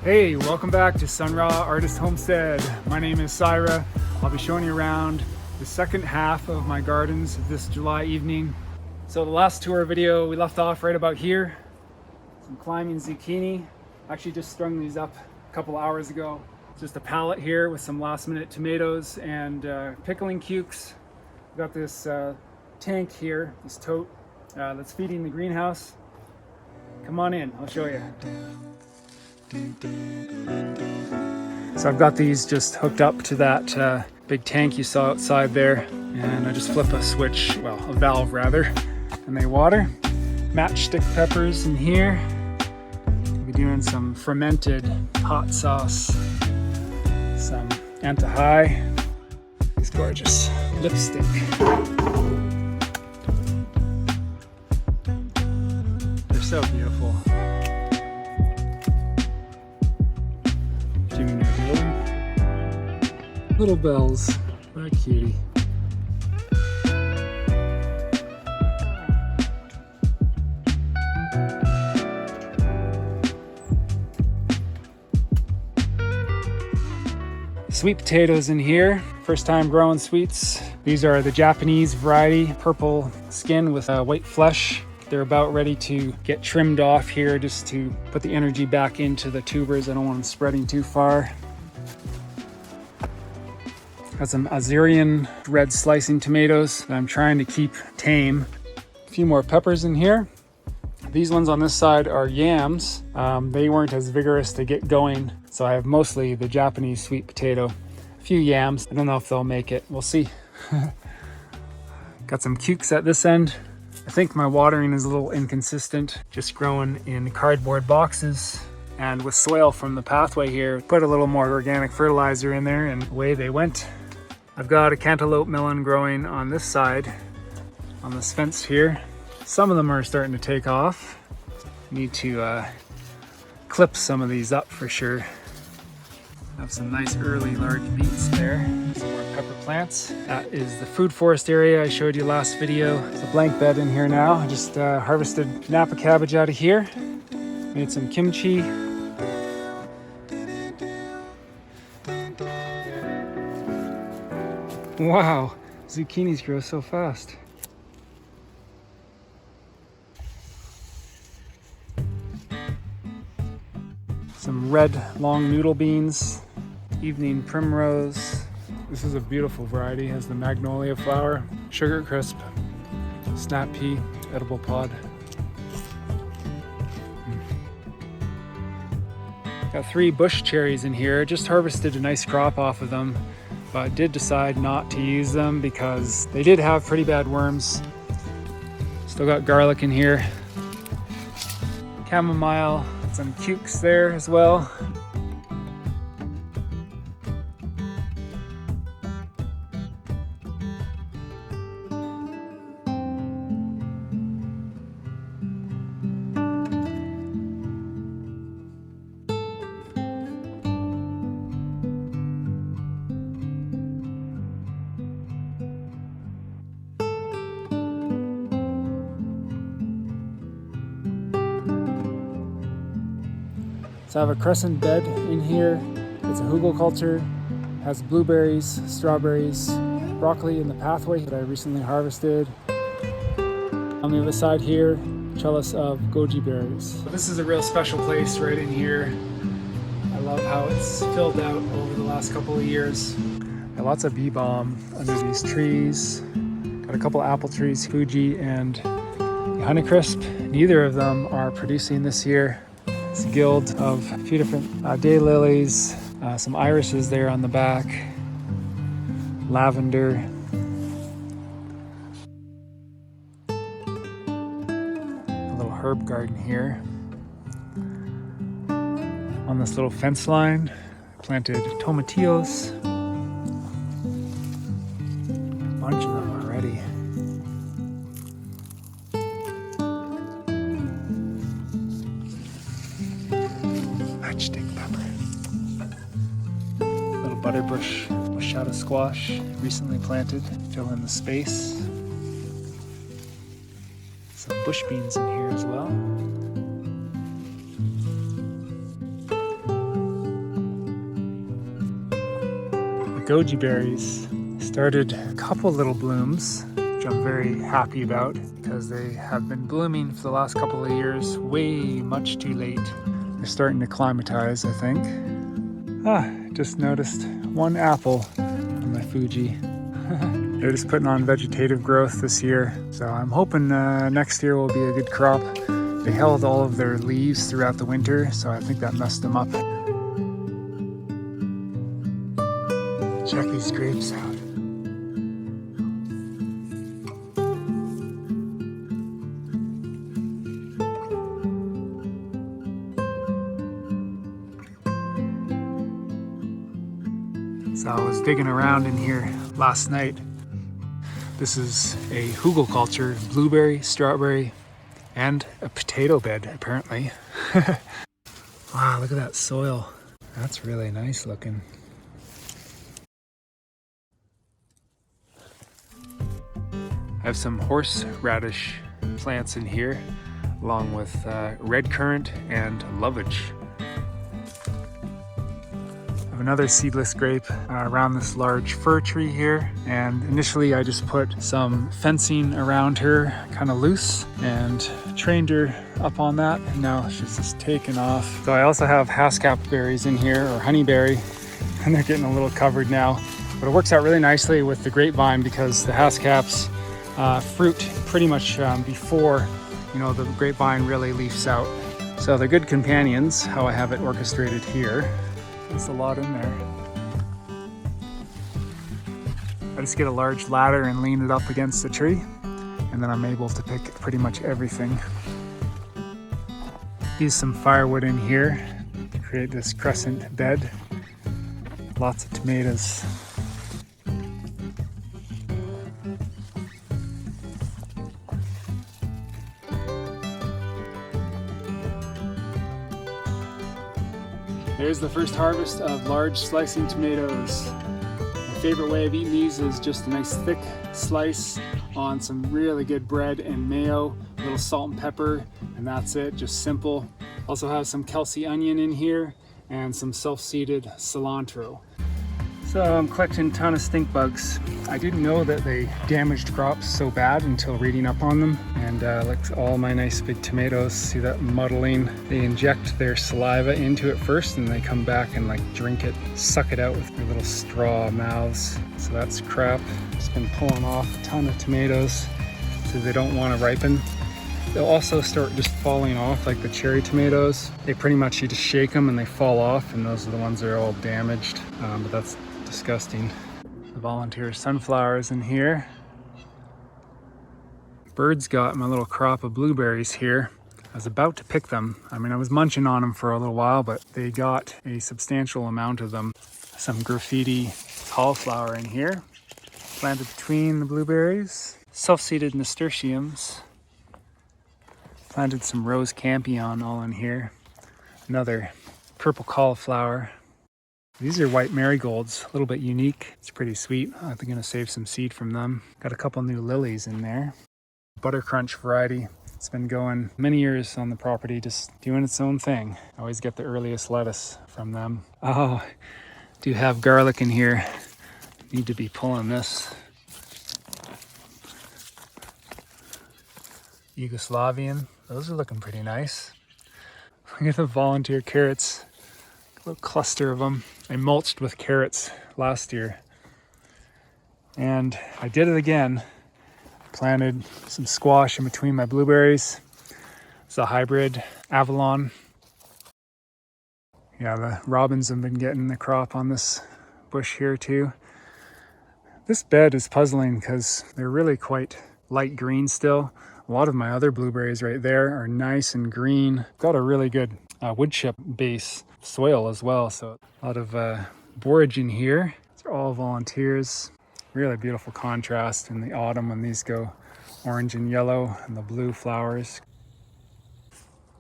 Hey, welcome back to Sun Ra Artist Homestead. My name is Syra. I'll be showing you around the second half of my gardens this July evening. So the last tour video, we left off right about here. Some climbing zucchini. Actually just strung these up a couple hours ago. Just a pallet here with some last minute tomatoes and pickling cukes. We've got this tank here, this tote that's feeding the greenhouse. Come on in, I'll show you. So I've got these just hooked up to that big tank you saw outside there, and I just flip a switch, well, a valve rather, and they water. Matchstick peppers in here. We'll be doing some fermented hot sauce, some antahai. It's gorgeous lipstick. They're so beautiful. Little bells, what a cutie. Sweet potatoes in here. First time growing sweets. These are the Japanese variety, purple skin with white flesh. They're about ready to get trimmed off here just to put the energy back into the tubers. I don't want them spreading too far. Got some Azerian red slicing tomatoes that I'm trying to keep tame. A few more peppers in here. These ones on this side are yams. They weren't as vigorous to get going, so I have mostly the Japanese sweet potato. A few yams. I don't know if they'll make it. We'll see. Got some cukes at this end. I think my watering is a little inconsistent. Just growing in cardboard boxes. And with soil from the pathway here, put a little more organic fertilizer in there and away they went. I've got a cantaloupe melon growing on this side, on this fence here. Some of them are starting to take off. Need to clip some of these up for sure. Have some nice early large beets there. Some more pepper plants. That is the food forest area I showed you last video. It's a blank bed in here now. I just harvested Napa cabbage out of here. Made some kimchi. Wow, zucchinis grow so fast. Some red long noodle beans, evening primrose. This is a beautiful variety, has the magnolia flower, sugar crisp, snap pea, edible pod. Got 3 bush cherries in here, just harvested a nice crop off of them. But did decide not to use them because they did have pretty bad worms. Still got garlic in here. Chamomile, some cukes there as well. So I have a crescent bed in here. It's a Hugelkulture, has blueberries, strawberries, broccoli in the pathway that I recently harvested. On the other side here, trellis of goji berries. This is a real special place right in here. I love how it's filled out over the last couple of years. Got lots of bee balm under these trees. Got a couple apple trees, Fuji and Honeycrisp. Neither of them are producing this year. It's a guild of a few different daylilies, some irises there on the back, lavender. A little herb garden here. On this little fence line, planted tomatillos. A bunch of them already. Matchstick pepper. Little butterbush, machado squash, recently planted, fill in the space. Some bush beans in here as well. goji berries started a couple little blooms, which I'm very happy about because they have been blooming for the last couple of years, way much too late. They're starting to climatize, I think. Just noticed one apple on my Fuji. They're just putting on vegetative growth this year, so I'm hoping next year will be a good crop. They held all of their leaves throughout the winter, so I think that messed them up. Check these grapes out. So I was digging around in here last night. This is a Hugelkulture blueberry, strawberry, and a potato bed, apparently. Wow, look at that soil. That's really nice looking. I have some horseradish plants in here, along with red currant and lovage. I have another seedless grape around this large fir tree here, and initially I just put some fencing around her, kind of loose, and trained her up on that, and now she's just taken off. So I also have haskap berries in here, or honeyberry, and they're getting a little covered now, but it works out really nicely with the grapevine because the haskaps fruit pretty much before, you know, the grapevine really leaves out. So they're good companions, how I have it orchestrated here. There's a lot in there. I just get a large ladder and lean it up against the tree, and then I'm able to pick pretty much everything. Use some firewood in here to create this crescent bed. Lots of tomatoes. There's the first harvest of large slicing tomatoes. My favorite way of eating these is just a nice thick slice on some really good bread and mayo, a little salt and pepper, and that's it, just simple. Also have some Kelsey onion in here and some self-seeded cilantro. So I'm collecting a ton of stink bugs. I didn't know that they damaged crops so bad until reading up on them. And look, all my nice big tomatoes, see that muddling? They inject their saliva into it first and they come back and like drink it, suck it out with their little straw mouths. So that's crap. Just been pulling off a ton of tomatoes so they don't want to ripen. They'll also start just falling off like the cherry tomatoes. They pretty much, you just shake them and they fall off, and those are the ones that are all damaged, but that's disgusting. The volunteer sunflowers in here. Birds got my little crop of blueberries here. I was about to pick them. I mean, I was munching on them for a little while, but they got a substantial amount of them. Some graffiti cauliflower in here, planted between the blueberries. Self-seeded nasturtiums. Planted some rose campion all in here. Another purple cauliflower. These are white marigolds, a little bit unique. It's pretty sweet. I'm gonna save some seed from them. Got a couple new lilies in there. Butter crunch variety. It's been going many years on the property, just doing its own thing. I always get the earliest lettuce from them. Oh, do have garlic in here. Need to be pulling this. Yugoslavian. Those are looking pretty nice. Look at the volunteer carrots. A little cluster of them. I mulched with carrots last year. And I did it again. Planted some squash in between my blueberries. It's a hybrid Avalon. Yeah, the robins have been getting the crop on this bush here too. This bed is puzzling because they're really quite light green still. A lot of my other blueberries right there are nice and green. Got a really good wood chip base soil as well, so a lot of borage in here. These are all volunteers. Really beautiful contrast in the autumn when these go orange and yellow and the blue flowers.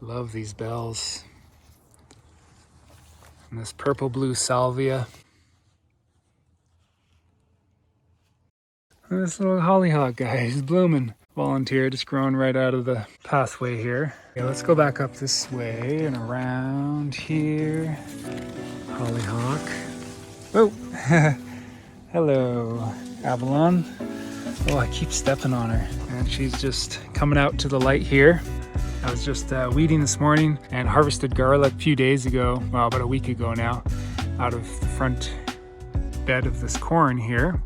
Love these bells. And this purple blue salvia. And this little hollyhock guy is blooming. Volunteer just growing right out of the pathway here. Okay, let's go back up this way and around here. Hollyhock. Oh, Hello, Avalon. Oh, I keep stepping on her. And she's just coming out to the light here. I was just weeding this morning and harvested garlic a few days ago, well, about a week ago now, out of the front bed of this corn here.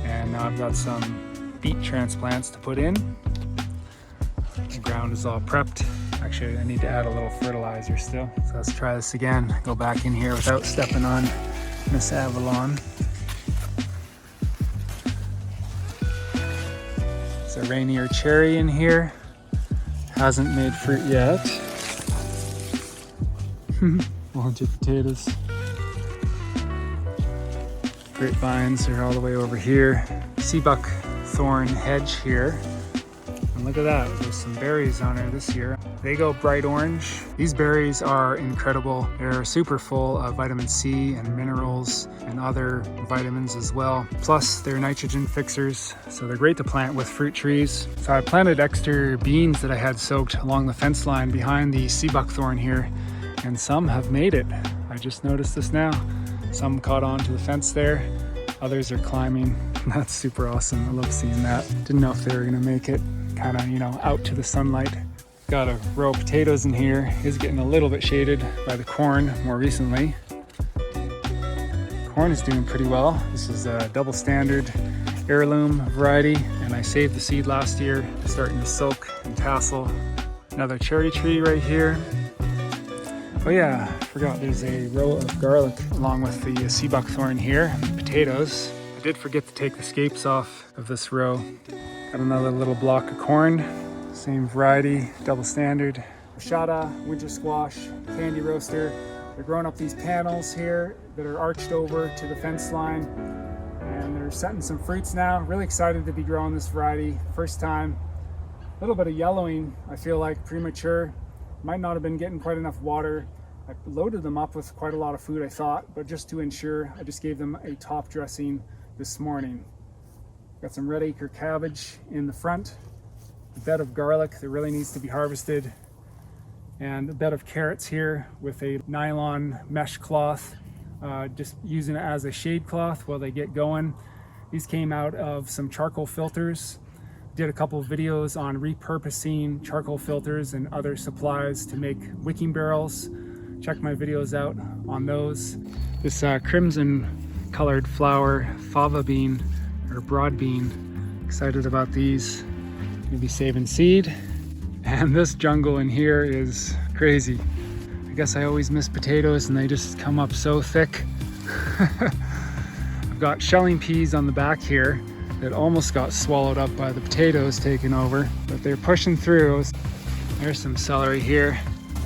And now I've got some beet transplants to put in. The ground is all prepped. Actually, I need to add a little fertilizer still. So let's try this again. Go back in here without stepping on Miss Avalon. It's a Rainier cherry in here. Hasn't made fruit yet. Launch of potatoes. Grapevines are all the way over here. Sea buckthorn hedge here. And look at that, there's some berries on her this year. They go bright orange. These berries are incredible. They're super full of vitamin C and minerals and other vitamins as well. Plus they're nitrogen fixers, so they're great to plant with fruit trees. So I planted extra beans that I had soaked along the fence line behind the sea buckthorn here, and some have made it. I just noticed this now. Some caught on to the fence there. Others are climbing. That's super awesome. I love seeing that. Didn't know if they were gonna make it kind of, out to the sunlight. Got a row of potatoes in here. It's getting a little bit shaded by the corn more recently. Corn is doing pretty well. This is a double standard heirloom variety, and I saved the seed last year. It's starting to silk and tassel. Another cherry tree right here. Oh yeah, I forgot there's a row of garlic along with the sea buckthorn here, and the potatoes. I did forget to take the scapes off of this row. Got another little block of corn, same variety, double standard. Horchata, winter squash, candy roaster. They're growing up these panels here that are arched over to the fence line, and they're setting some fruits now. Really excited to be growing this variety, first time. A little bit of yellowing, I feel like premature. Might not have been getting quite enough water. I loaded them up with quite a lot of food, I thought, but just to ensure, I just gave them a top dressing this morning. Got some red acre cabbage in the front, a bed of garlic that really needs to be harvested, and a bed of carrots here with a nylon mesh cloth, just using it as a shade cloth while they get going. These came out of some charcoal filters. Did a couple of videos on repurposing charcoal filters and other supplies to make wicking barrels. Check my videos out on those. This crimson colored flower fava bean or broad bean, excited about these. Gonna be saving seed. And this jungle in here is crazy. I guess I always miss potatoes and they just come up so thick. I've got shelling peas on the back here that almost got swallowed up by the potatoes taking over, but they're pushing through. There's some celery here.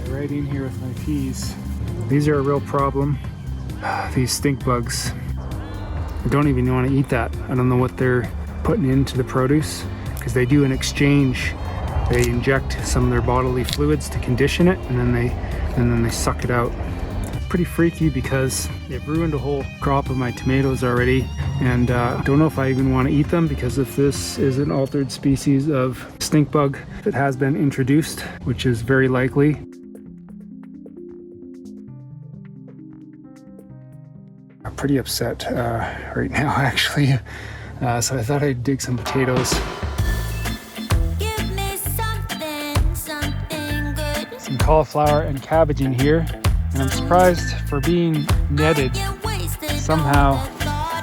They're right in here with my peas. These are a real problem. These stink bugs. I don't even want to eat that. I don't know what they're putting into the produce, because they do an exchange. They inject some of their bodily fluids to condition it, and then they suck it out. Pretty freaky because they've ruined a whole crop of my tomatoes already, and don't know if I even want to eat them, because if this is an altered species of stink bug that has been introduced, which is very likely. I'm pretty upset right now, actually. So I thought I'd dig some potatoes. Some cauliflower and cabbage in here. And I'm surprised, for being netted, somehow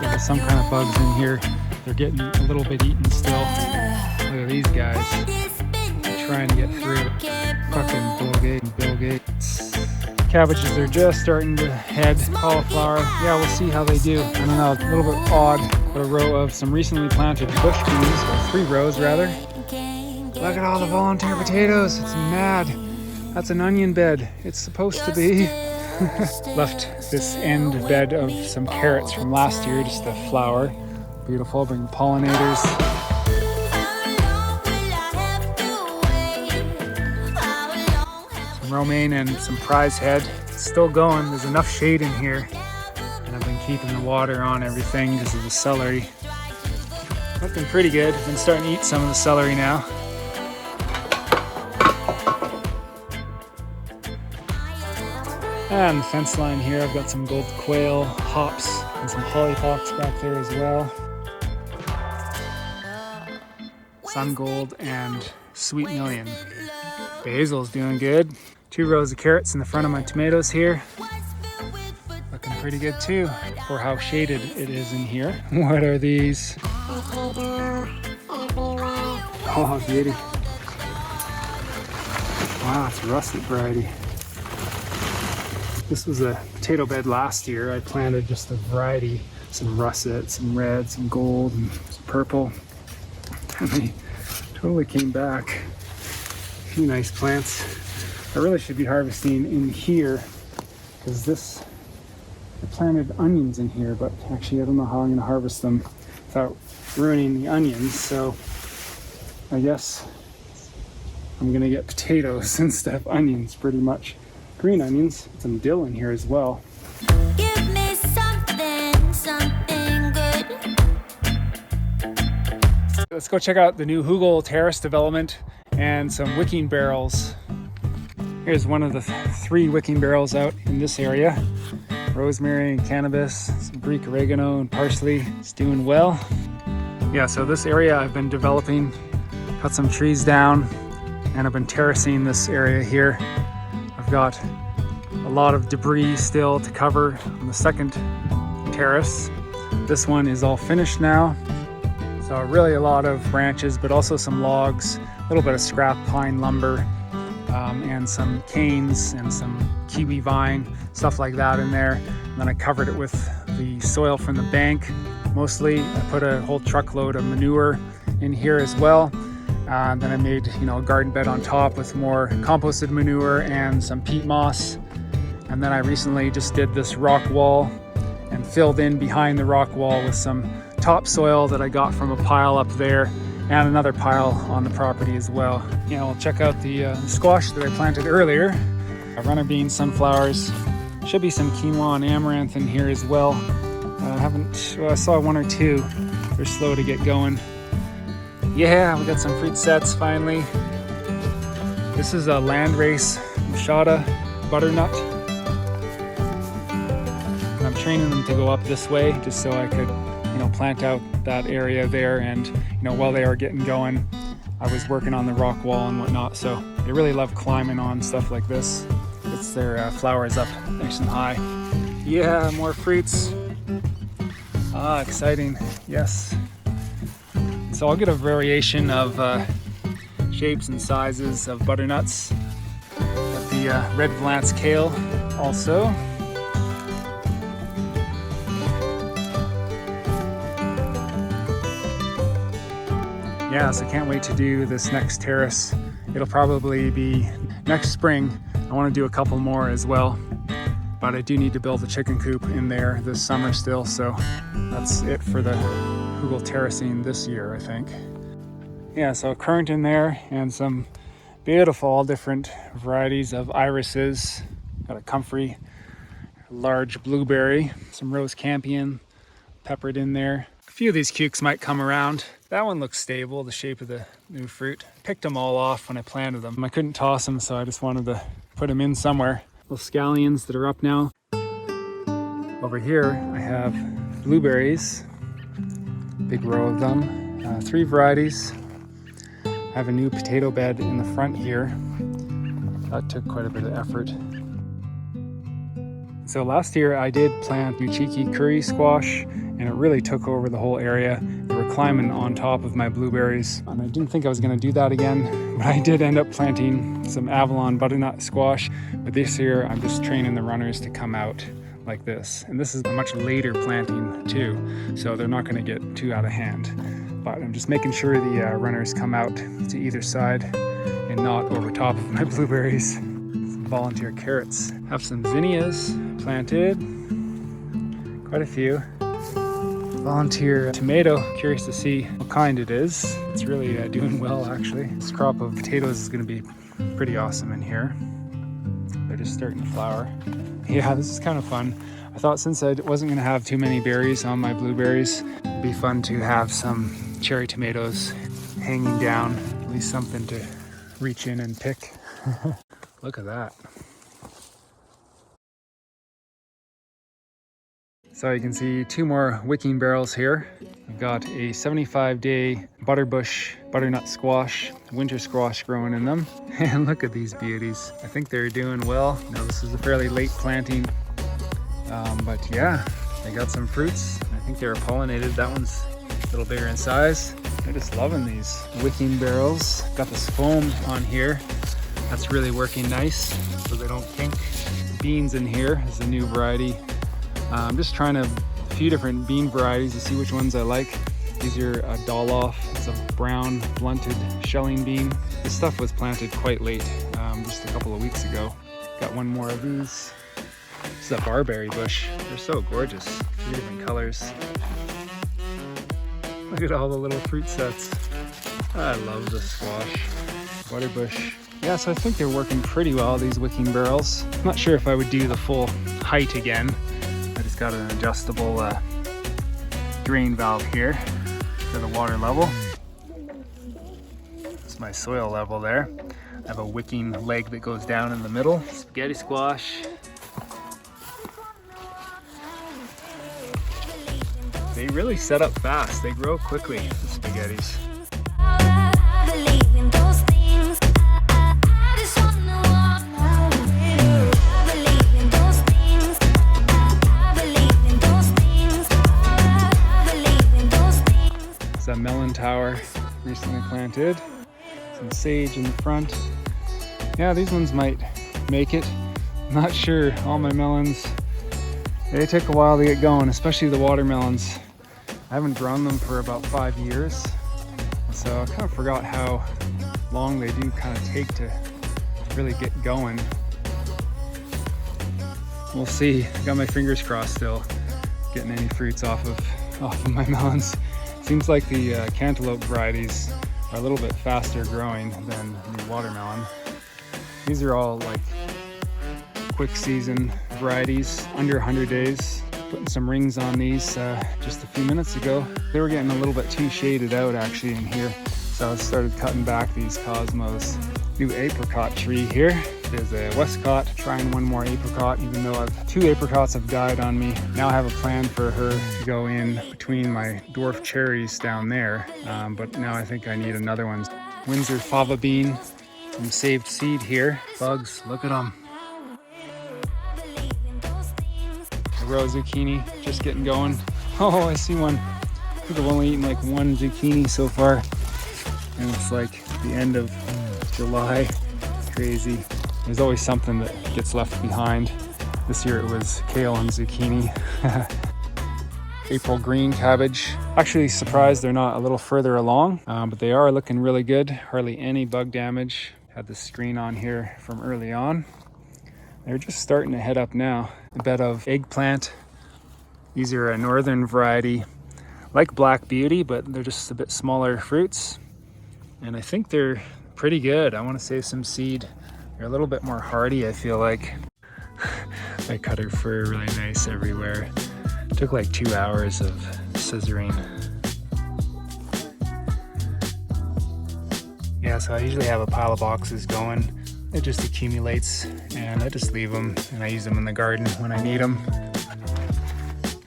there's some kind of bugs in here. They're getting a little bit eaten still. Look at these guys. They're trying to get through. Fucking Bill Gates. Cabbages are just starting to head. Cauliflower, yeah, we'll see how they do. I don't know, a little bit odd. Got a row of some recently planted bush peas, or 3 rows rather. Look at all the volunteer potatoes, it's mad. That's an onion bed. It's supposed to be. Left this end bed of some carrots from last year, just a flower. Beautiful, bring pollinators. Some romaine and some prize head. It's still going, there's enough shade in here. And I've been keeping the water on everything because of the celery. Looking pretty good. I've been starting to eat some of the celery now. And the fence line here, I've got some gold quail, hops, and some hollyhocks back there as well. Sun gold and sweet million. Basil's doing good. 2 rows of carrots in the front of my tomatoes here. Looking pretty good too for how shaded it is in here. What are these? Oh, beauty. Wow, it's a russet variety. This was a potato bed last year. I planted just a variety, some russet, some red, some gold, and some purple. And they totally came back. A few nice plants. I really should be harvesting in here because this, I planted onions in here, but actually I don't know how I'm going to harvest them without ruining the onions. So I guess I'm going to get potatoes instead of onions pretty much. Green onions, some dill in here as well. Give me something good. Let's go check out the new Hugel Terrace development and some wicking barrels. Here's one of the 3 wicking barrels out in this area. Rosemary and cannabis, some Greek oregano and parsley. It's doing well. Yeah, so this area I've been developing, cut some trees down, and I've been terracing this area here. I've got a lot of debris still to cover on the second terrace. This one is all finished now. So really a lot of branches, but also some logs, a little bit of scrap pine lumber, and some canes and some kiwi vine, stuff like that in there. And then I covered it with the soil from the bank. Mostly I put a whole truckload of manure in here as well. Then I made, a garden bed on top with more composted manure and some peat moss. And then I recently just did this rock wall and filled in behind the rock wall with some topsoil that I got from a pile up there and another pile on the property as well. We'll check out the squash that I planted earlier. Runner beans, sunflowers. Should be some quinoa and amaranth in here as well. I saw 1 or 2. They're slow to get going. Yeah, we got some fruit sets finally. This is a landrace machada butternut. And I'm training them to go up this way just so I could, plant out that area there. And, while they are getting going, I was working on the rock wall and whatnot. So they really love climbing on stuff like this. Gets their flowers up nice and high. Yeah, more fruits. Ah, exciting. Yes. So I'll get a variation of shapes and sizes of butternuts. Got the red Valance kale also. Yeah, so can't wait to do this next terrace. It'll probably be next spring. I want to do a couple more as well, but I do need to build a chicken coop in there this summer still, so that's it for the Hugel terracing this year, I think. Yeah, so currant in there and some beautiful, all different varieties of irises. Got a comfrey, large blueberry, some rose campion peppered in there. A few of these cukes might come around. That one looks stable, the shape of the new fruit. Picked them all off when I planted them. I couldn't toss them, so I just wanted to put them in somewhere. Little scallions that are up now. Over here, I have blueberries. Big row of them, 3 varieties. I have a new potato bed in the front here. That took quite a bit of effort. So last year I did plant Hugelkulture curry squash, and it really took over the whole area. They were climbing on top of my blueberries, and I didn't think I was going to do that again, but I did end up planting some Avalon butternut squash. But this year I'm just training the runners to come out like this, and this is a much later planting too, so they're not going to get too out of hand. But I'm just making sure the runners come out to either side and not over top of my blueberries. Some volunteer carrots. Have some zinnias planted, quite a few. Volunteer tomato, curious to see what kind it is. It's really doing well actually. This crop of potatoes is going to be pretty awesome in here. They're just starting to flower. Yeah, this is kind of fun. I thought since I wasn't going to have too many berries on my blueberries, it'd be fun to have some cherry tomatoes hanging down, at least something to reach in and pick. Look at that. So you can see 2 more wicking barrels here. We've got a 75-day butterbush butternut squash, winter squash growing in them. And look at these beauties. I think they're doing well. Now this is a fairly late planting, but yeah, they got some fruits. I think they were pollinated. That one's a little bigger in size. I'm just loving these wicking barrels. Got this foam on here. That's really working nice so they don't kink. Beans in here is a new variety. I'm just trying a few different bean varieties to see which ones I like. These are a Doloff. It's a brown blunted shelling bean. This stuff was planted quite late, just a couple of weeks ago. Got one more of these. This is a barberry bush. They're so gorgeous. 3 different colors. Look at all the little fruit sets. I love the squash. Butterbush. Yeah, so I think they're working pretty well, these wicking barrels. I'm not sure if I would do the full height again. I just got an adjustable drain valve here for the water level. That's my soil level there. I have a wicking leg that goes down in the middle. Spaghetti squash. They really set up fast. They grow quickly, the spaghettis. It's a melon tower recently planted. Some sage in the front. Yeah, these ones might make it. I'm not sure. All my melons, they take a while to get going, especially the watermelons. I haven't grown them for about 5 years, so I kind of forgot how long they do kind of take to really get going. We'll see. I got my fingers crossed still, getting any fruits off of my melons. Seems like the cantaloupe varieties are a little bit faster growing than the watermelon. These are all like quick season varieties, under 100 days. Putting some rings on these just a few minutes ago. They were getting a little bit too shaded out actually in here, so I started cutting back these cosmos. New apricot tree here. There's a Westcott, trying one more apricot, even though 2 apricots have died on me. Now I have a plan for her to go in between my dwarf cherries down there, but now I think I need another one. Windsor fava bean, some saved seed here. Bugs, look at them. Row zucchini just getting going. Oh, I see one. I think I've only eaten like 1 zucchini so far, and it's like the end of July. Crazy. There's always something that gets left behind. This year it was kale and zucchini. April green cabbage. Actually surprised they're not a little further along, but they are looking really good. Hardly any bug damage. Had the screen on here from early on. They're just starting to head up now. A bed of eggplant. These are a northern variety, like Black Beauty, but they're just a bit smaller fruits. And I think they're pretty good. I want to save some seed. They're a little bit more hardy, I feel like. I cut her fur really nice everywhere. It took like 2 hours of scissoring. Yeah, so I usually have a pile of boxes going. It just accumulates, and I just leave them, and I use them in the garden when I need them.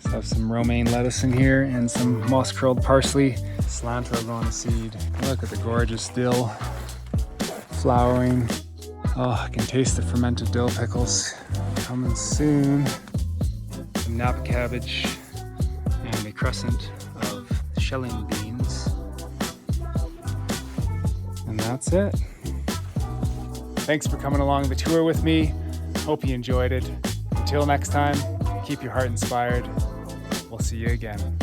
So I have some romaine lettuce in here and some moss curled parsley, cilantro going to seed. Look at the gorgeous dill flowering. Oh, I can taste the fermented dill pickles coming soon. Some Napa cabbage and a crescent of shelling beans. And that's it. Thanks for coming along the tour with me. Hope you enjoyed it. Until next time, keep your heart inspired. We'll see you again.